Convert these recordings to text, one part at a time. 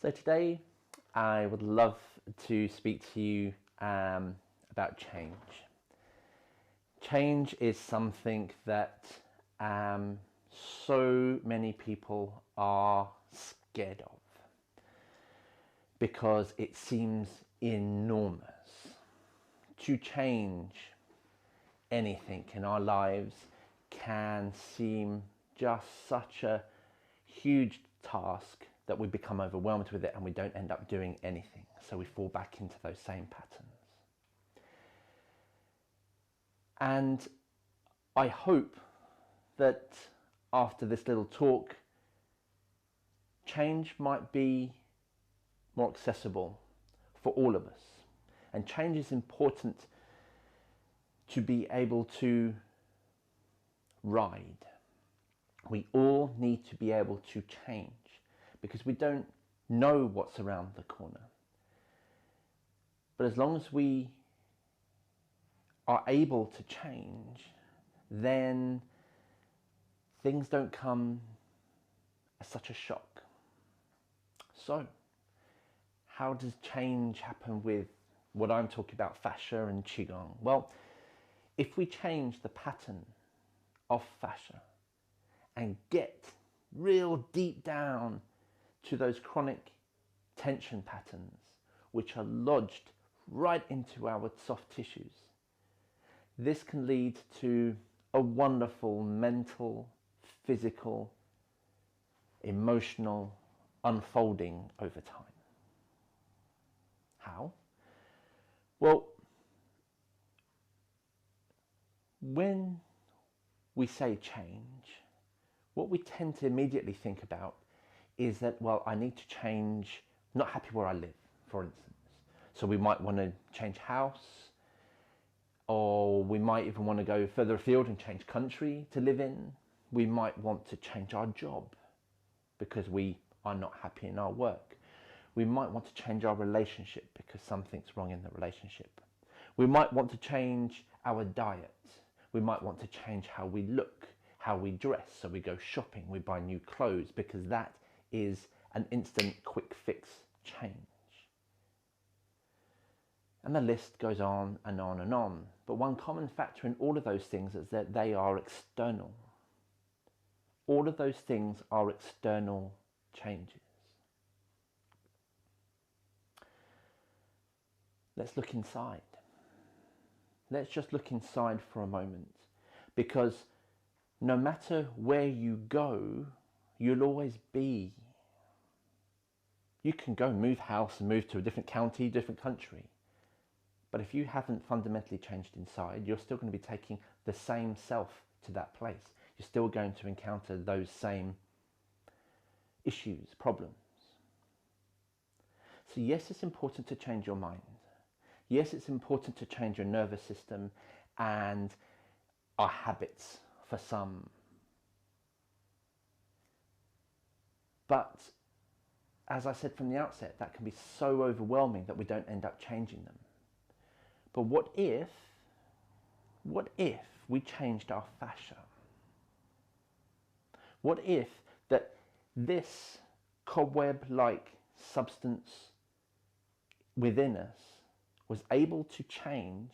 So today I would love to speak to you about change. Change is something that so many people are scared of because it seems enormous. To change anything in our lives can seem just such a huge task that we become overwhelmed with it and we don't end up doing anything. So we fall back into those same patterns. And I hope that after this little talk, change might be more accessible for all of us. And change is important to be able to ride. We all need to be able to change because we don't know what's around the corner. But as long as we are able to change, then things don't come as such a shock. So, how does change happen with what I'm talking about, fascia and Qigong? Well, if we change the pattern of fascia and get real deep down to those chronic tension patterns which are lodged right into our soft tissues, this can lead to a wonderful mental, physical, emotional unfolding over time. How? Well, when we say change, what we tend to immediately think about is that, well, I need to change, not happy where I live, for instance. So we might want to change house, or we might even want to go further afield and change country to live in. We might want to change our job because we are not happy in our work. We might want to change our relationship because something's wrong in the relationship. We might want to change our diet. We might want to change how we look, how we dress. So we go shopping, we buy new clothes because that is an instant quick fix change. And the list goes on and on and on. But one common factor in all of those things is that they are external. All of those things are external changes. Let's look inside. Let's just look inside for a moment, because no matter where you go, you'll always be. You can go move house and move to a different county, different country. But if you haven't fundamentally changed inside, you're still going to be taking the same self to that place. You're still going to encounter those same issues, problems. So yes, it's important to change your mind. Yes, it's important to change your nervous system and our habits for some. But as I said from the outset, that can be so overwhelming that we don't end up changing them. But what if we changed our fascia? What if that this cobweb-like substance within us was able to change?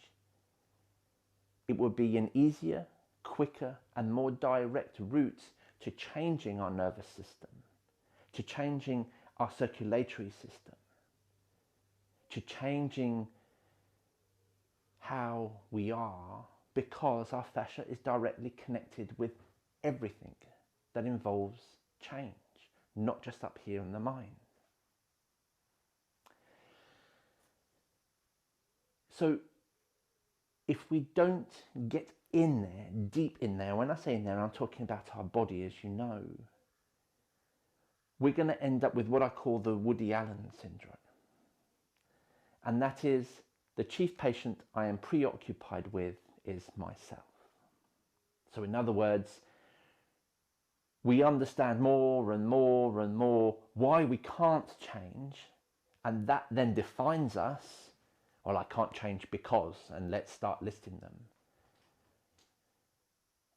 It would be an easier, quicker and more direct route to changing our nervous system, to changing our circulatory system, to changing how we are, because our fascia is directly connected with everything that involves change, not just up here in the mind. So if we don't get in there, deep in there, when I say in there, I'm talking about our body, as you know, we're going to end up with what I call the Woody Allen syndrome. And that is, the chief patient I am preoccupied with is myself. So in other words, we understand more and more and more why we can't change, and that then defines us. Well, I can't change because, and let's start listing them.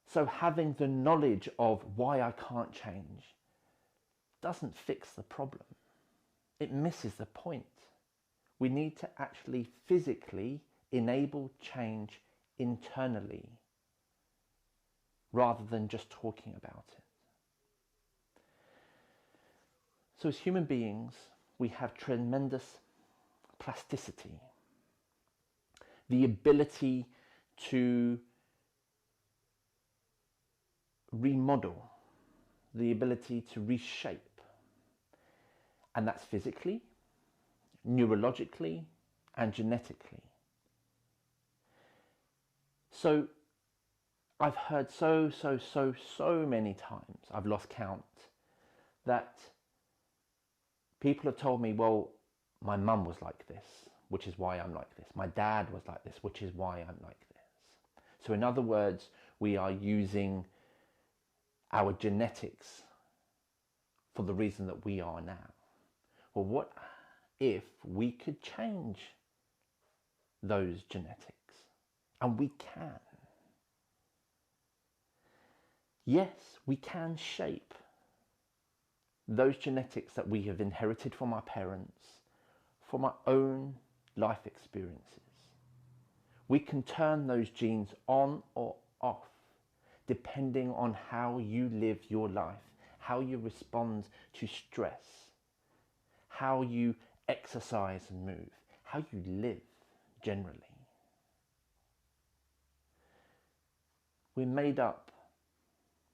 So having the knowledge of why I can't change doesn't fix the problem. it misses the point. We need to actually physically enable change internally rather than just talking about it. So as human beings, we have tremendous plasticity, the ability to remodel, the ability to reshape, and that's physically, neurologically, and genetically. So I've heard so many times, I've lost count, that people have told me, well, my mum was like this, which is why I'm like this. My dad was like this, which is why I'm like this. So in other words, we are using our genetics for the reason that we are now. Well, what if we could change those genetics? And we can. Yes, we can shape those genetics that we have inherited from our parents, from our own life experiences. We can turn those genes on or off depending on how you live your life, how you respond to stress, how you exercise and move, how you live generally. We're made up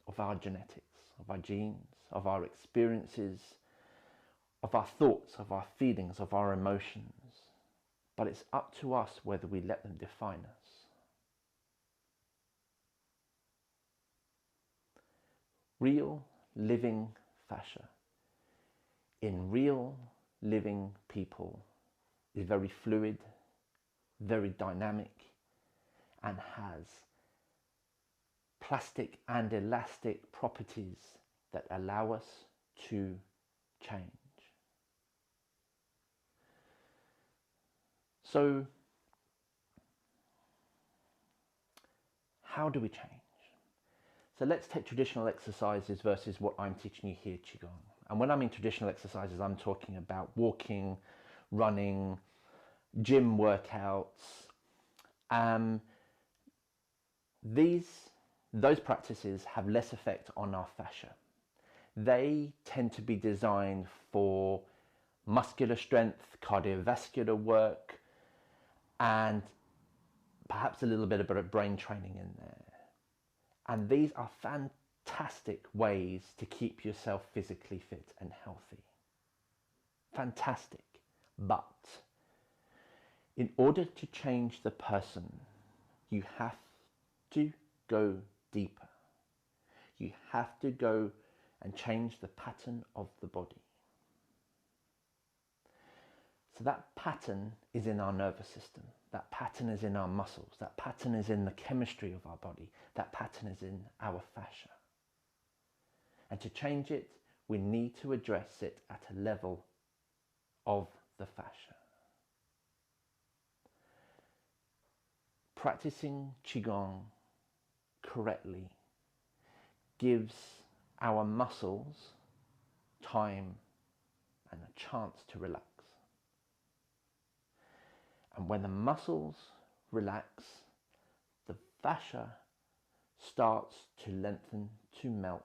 of our genetics, of our genes, of our experiences, of our thoughts, of our feelings, of our emotions. But it's up to us whether we let them define us. Real living fascia in real living people is very fluid, very dynamic, and has plastic and elastic properties that allow us to change. So, how do we change? So let's take traditional exercises versus what I'm teaching you here, Qigong. And when I'm in traditional exercises, I'm talking about walking, running, gym workouts. Those practices have less effect on our fascia. They tend to be designed for muscular strength, cardiovascular work, and perhaps a little bit of brain training in there. And these are fantastic ways to keep yourself physically fit and healthy. Fantastic. But in order to change the person, you have to go deeper. You have to go and change the pattern of the body. So that pattern is in our nervous system. That pattern is in our muscles. That pattern is in the chemistry of our body. That pattern is in our fascia. And to change it, we need to address it at a level of the fascia. Practicing Qigong correctly gives our muscles time and a chance to relax. And when the muscles relax, the fascia starts to lengthen, to melt,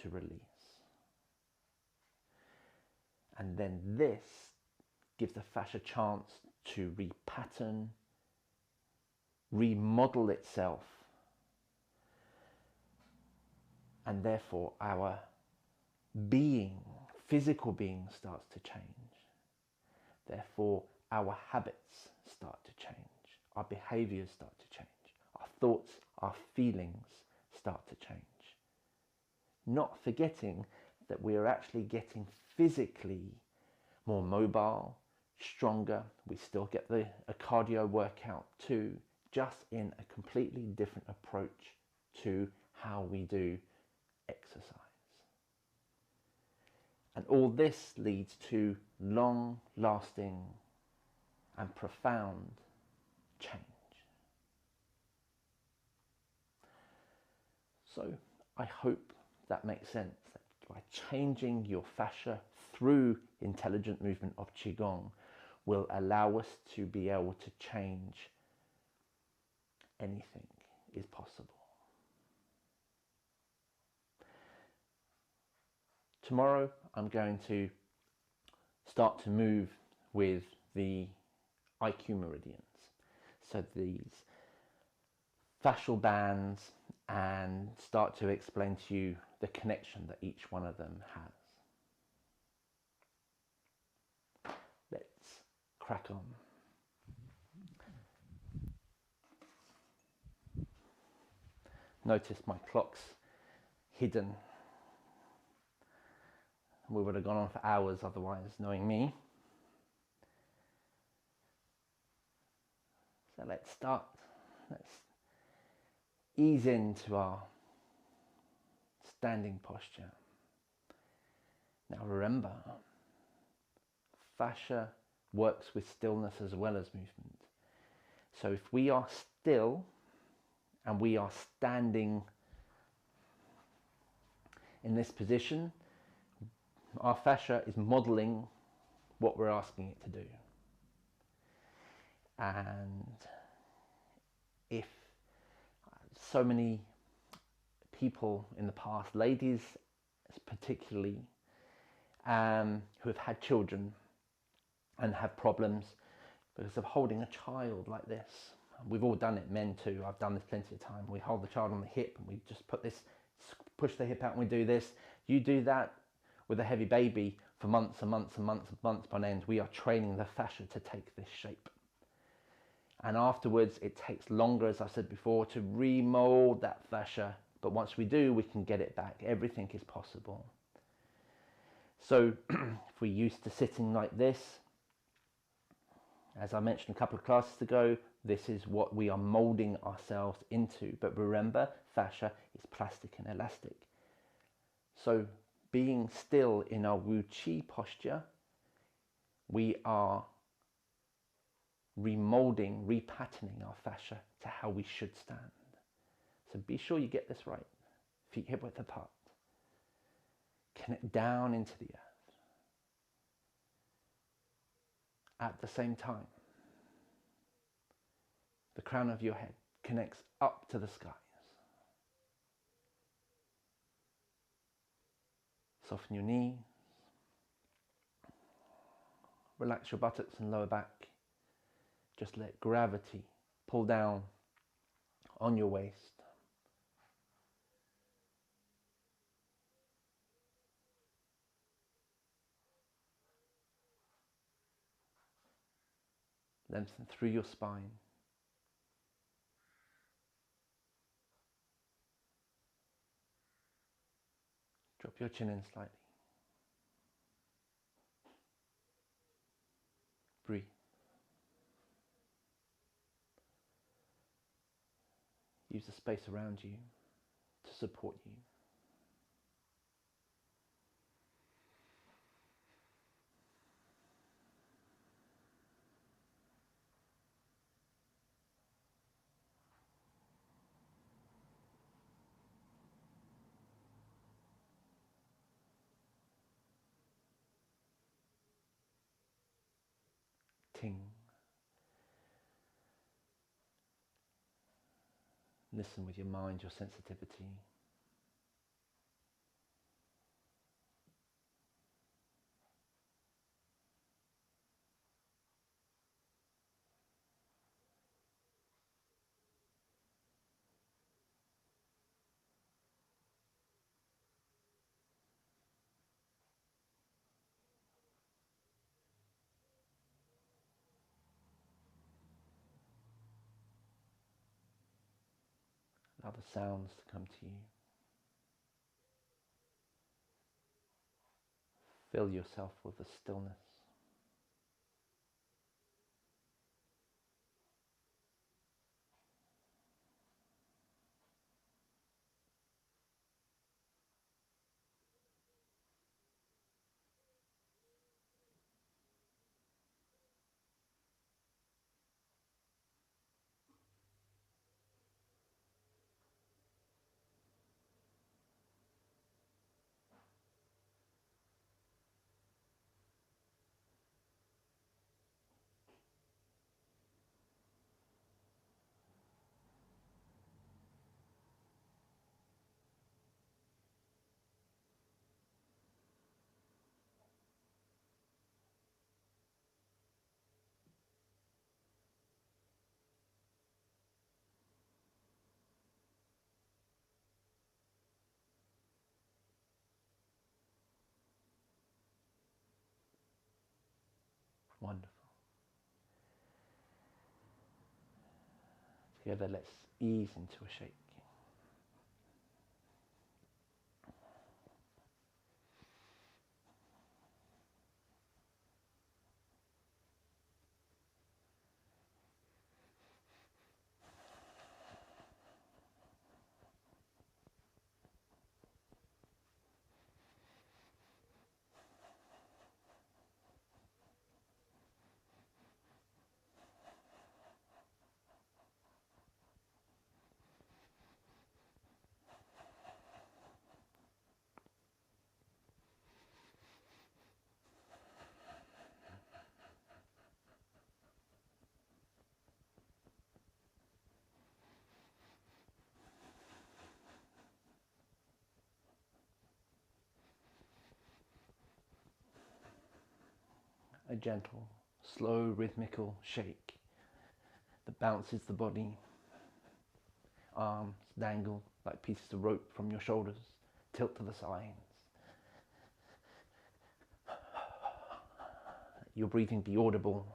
to release. And then this gives the fascia a chance to repattern, remodel itself, and therefore our being, physical being, starts to change. Therefore our habits start to change, our behaviors start to change, our thoughts, our feelings start to change. Not forgetting that we are actually getting physically more mobile, stronger. We still get a cardio workout too, just in a completely different approach to how we do exercise. And all this leads to long-lasting and profound change. So I hope that makes sense, that by changing your fascia through intelligent movement of Qigong will allow us to be able to change anything is possible. Tomorrow I'm going to start to move with the IQ meridians. So these fascial bands, and start to explain to you the connection that each one of them has. Let's crack on. Notice my clock's hidden. We would have gone on for hours otherwise, knowing me. So let's start. Let's ease into our standing posture. Now remember, fascia works with stillness as well as movement. So if we are still and we are standing in this position, our fascia is modeling what we're asking it to do. And if so many people in the past, ladies particularly, who have had children and have problems because of holding a child like this. We've all done it, men too. I've done this plenty of time. We hold the child on the hip and we just put this, push the hip out and we do this. You do that with a heavy baby for months and months and months and months on end. We are training the fascia to take this shape. And afterwards, it takes longer, as I said before, to remold that fascia. But once we do, we can get it back. Everything is possible. So if we're used to sitting like this, as I mentioned a couple of classes ago, this is what we are molding ourselves into. But remember, fascia is plastic and elastic. So being still in our Wu Qi posture, we are remolding, repatterning our fascia to how we should stand. So be sure you get this right. Feet hip width apart. Connect down into the earth. At the same time, the crown of your head connects up to the skies. Soften your knees. Relax your buttocks and lower back. Just let gravity pull down on your waist. Lengthen through your spine. Drop your chin in slightly. Breathe. Use the space around you to support you. Ting. Listen with your mind, your sensitivity. Allow the sounds to come to you. Fill yourself with the stillness. Wonderful. Together, let's ease into a shake. A gentle, slow, rhythmical shake that bounces the body. Arms dangle like pieces of rope from your shoulders, tilt to the sides. Your breathing be audible.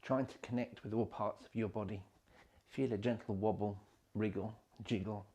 Trying to connect with all parts of your body. Feel a gentle wobble, wriggle, jiggle.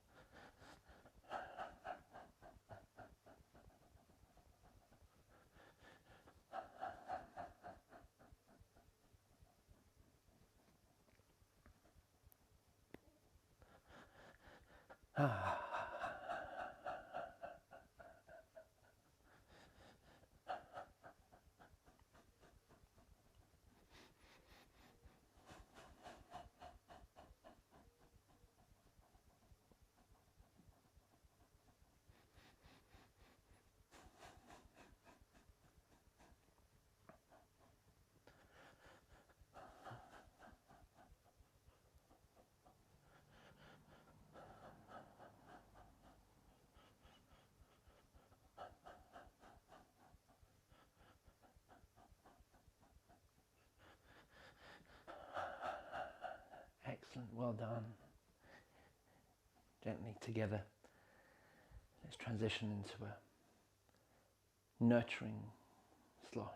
Excellent, well done. Gently together, let's transition into a nurturing slosh.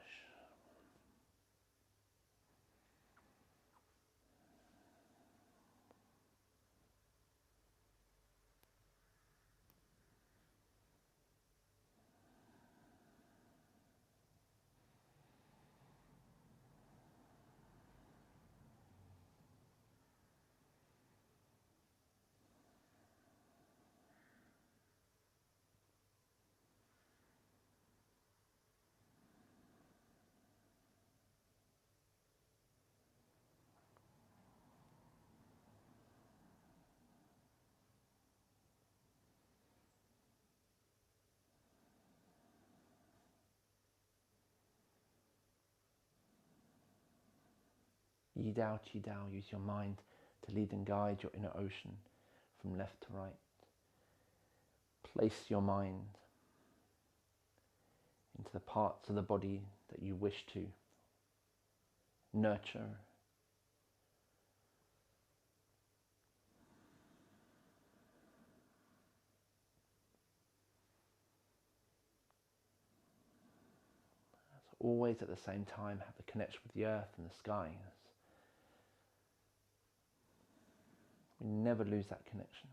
Yi Dao, Qi Dao, use your mind to lead and guide your inner ocean from left to right. Place your mind into the parts of the body that you wish to nurture. So always at the same time have the connection with the earth and the skies. We never lose that connection.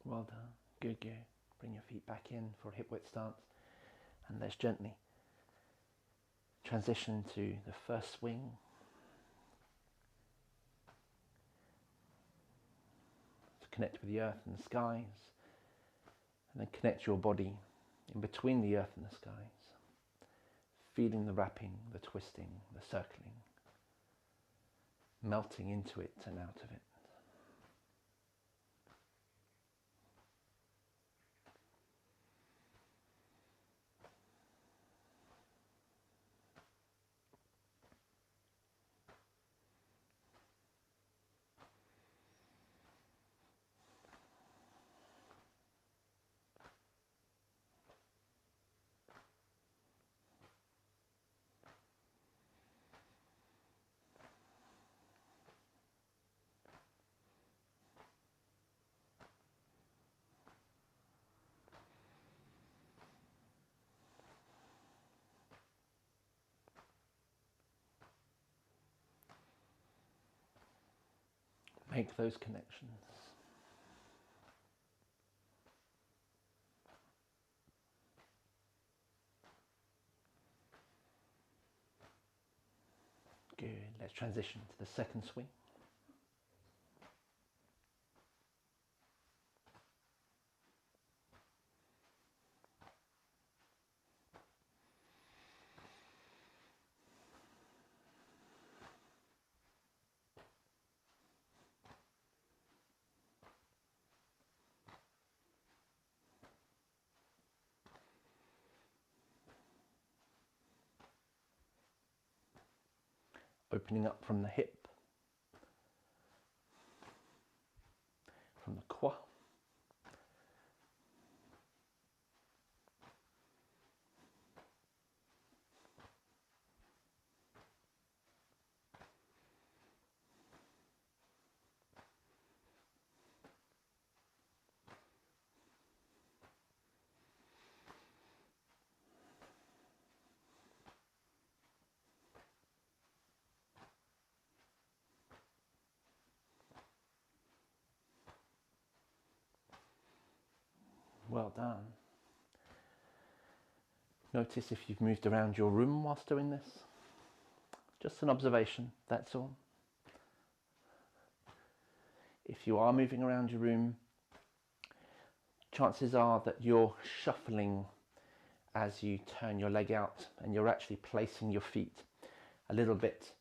Well done. Good, good. Bring your feet back in for a hip width stance. And let's gently transition to the first swing. connect with the earth and the skies, and then connect your body in between the earth and the skies, feeling the wrapping, the twisting, the circling, melting into it and out of it. Make those connections. Good. Let's transition to the second swing. Opening up from the hip, from the quad, well done. Notice if you've moved around your room whilst doing this. Just an observation, that's all. If you are moving around your room, chances are that you're shuffling as you turn your leg out and you're actually placing your feet a little bit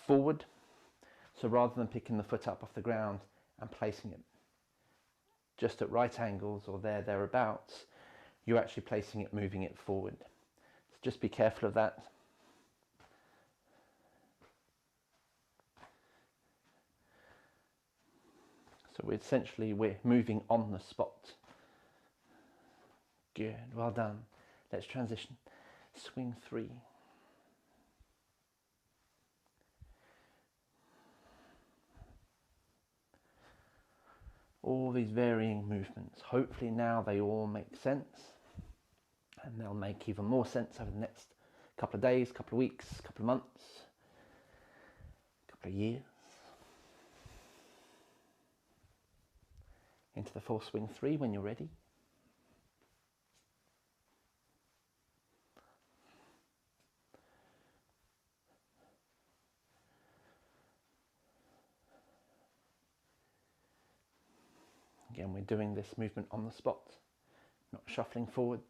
forward. So rather than picking the foot up off the ground and placing it just at right angles or thereabouts, you're actually placing it, moving it forward. So just be careful of that. So we're moving on the spot. Good, well done. Let's transition. Swing 3. All these varying movements. Hopefully now they all make sense, and they'll make even more sense over the next couple of days, couple of weeks, couple of months, couple of years. Into the full swing 3 when you're ready. Again, we're doing this movement on the spot, not shuffling forwards.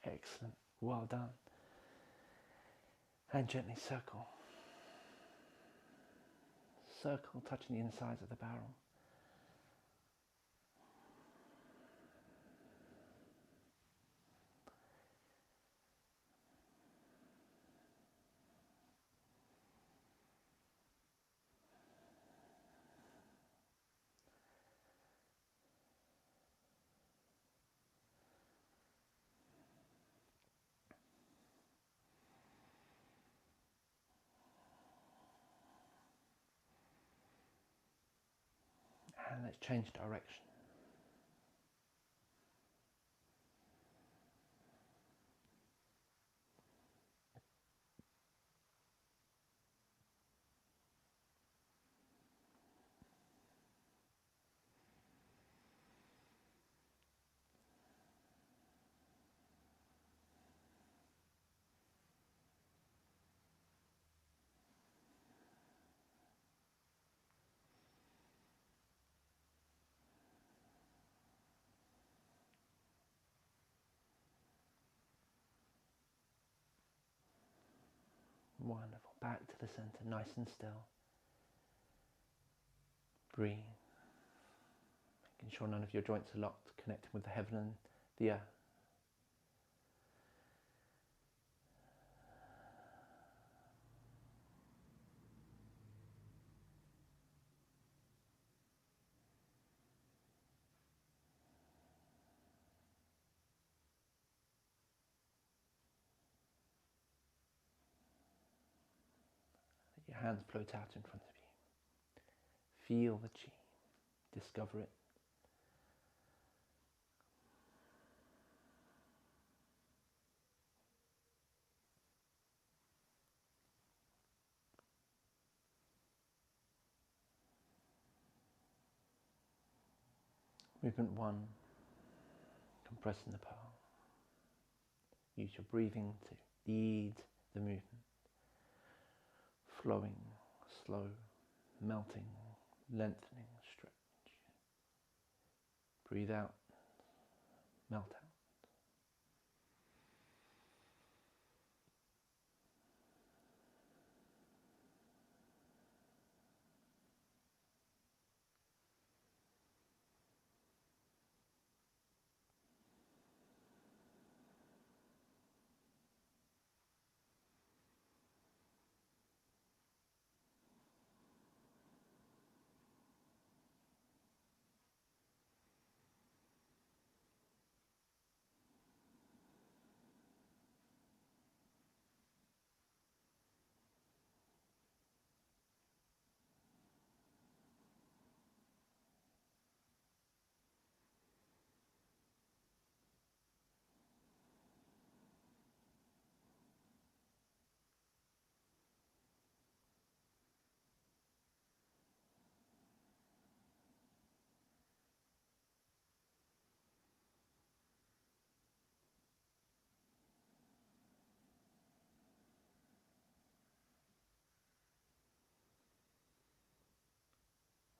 Excellent, well done. And gently circle. Circle, touching the insides of the barrel. And let's change direction. Wonderful. Back to the center, nice and still. Breathe. Making sure none of your joints are locked, connecting with the heaven and the earth. Let your hands float out in front of you. Feel the chi. Discover it. Movement 1. Compressing the pearl. Use your breathing to lead the movement. Flowing, slow, melting, lengthening, stretch. Breathe out, melt out.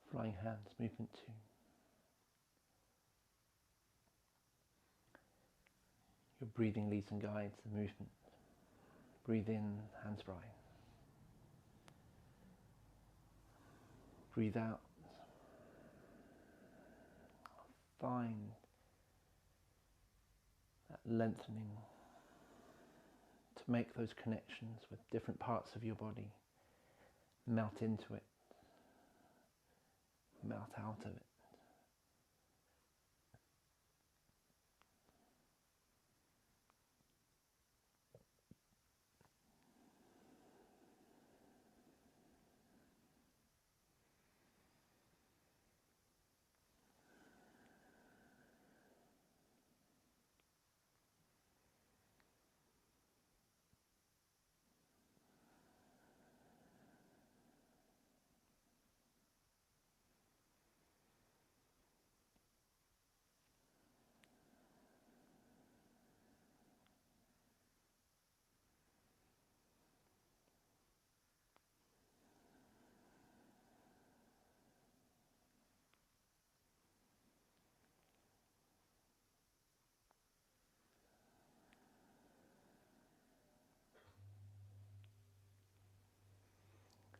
Flying hands, movement 2. Your breathing leads and guides the movement. Breathe in, hands rise. Breathe out. Find that lengthening to make those connections with different parts of your body. Melt into it. Melt out of it.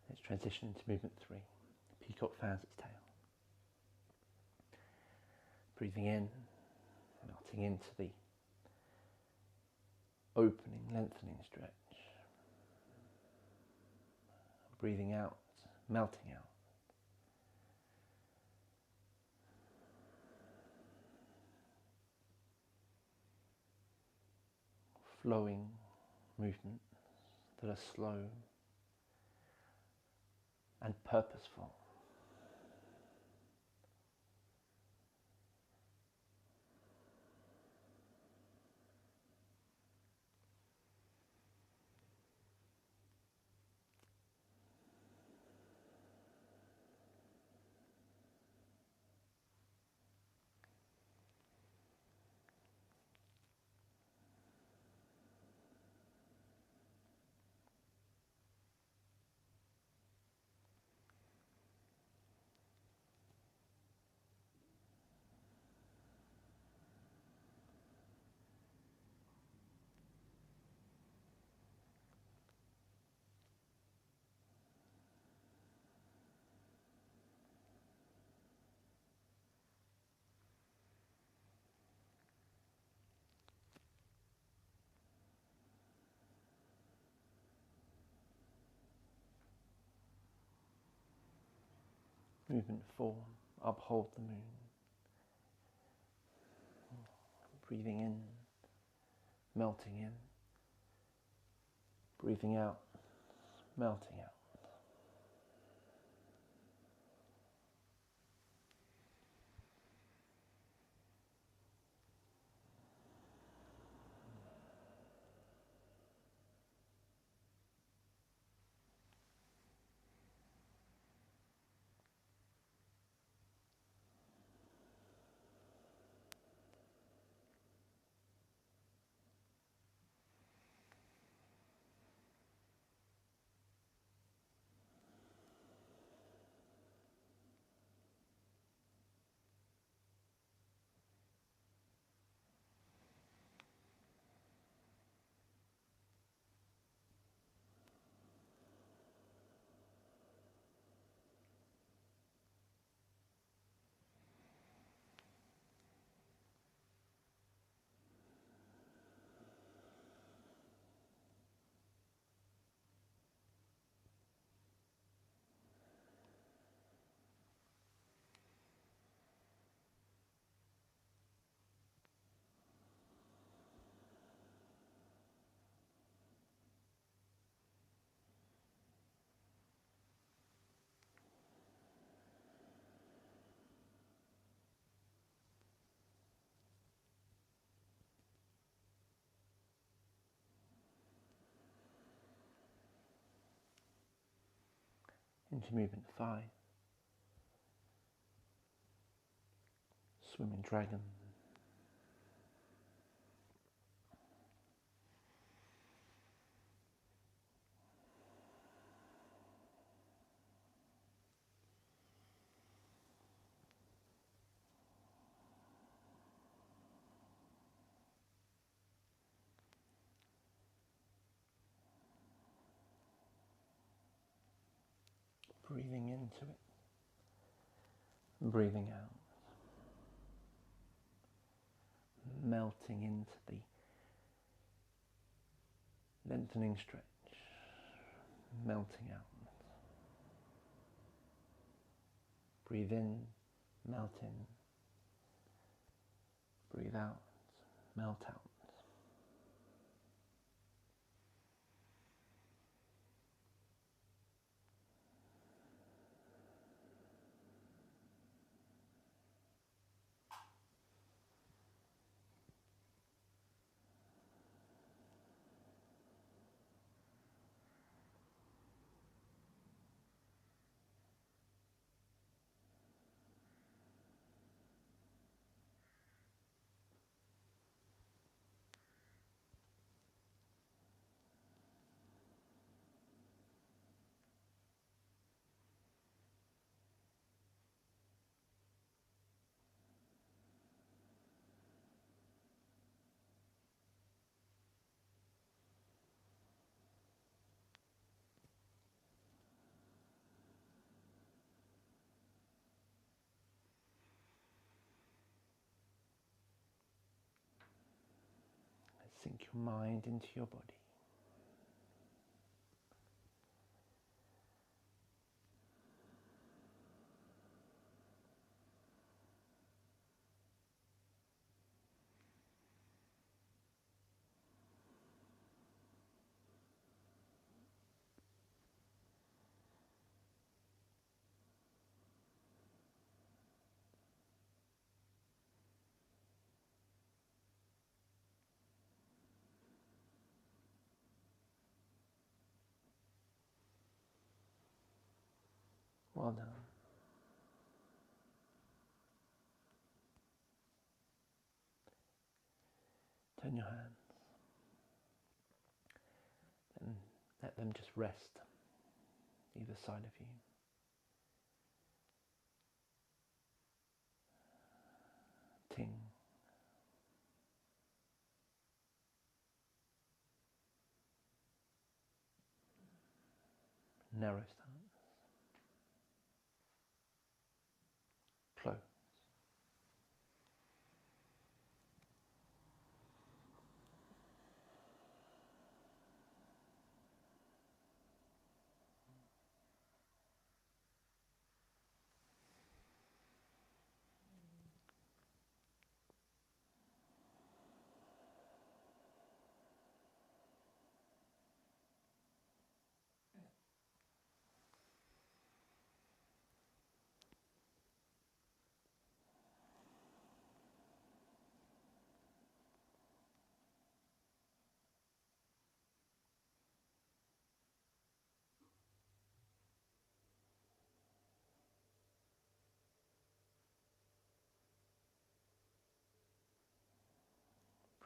Let's transition into movement 3. Peacock fans its tail. Breathing in, melting into the opening, lengthening stretch. Breathing out, melting out. Flowing movements that are slow and purposeful. Movement 4, uphold the moon. Breathing in, melting in. Breathing out, melting out. Into movement 5, swimming dragon. Breathing into it, breathing out, melting into the lengthening stretch, melting out. Breathe in, melt in, breathe out, melt out. Sink your mind into your body. Well done. Turn your hands and let them just rest either side of you. Ting. Narrow stance. Close.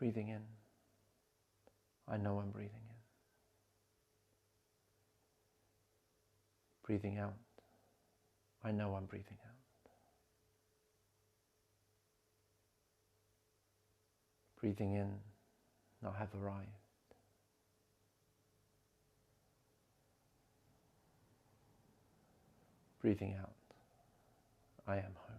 Breathing in, I know I'm breathing in. Breathing out, I know I'm breathing out. Breathing in, I have arrived. Breathing out, I am home.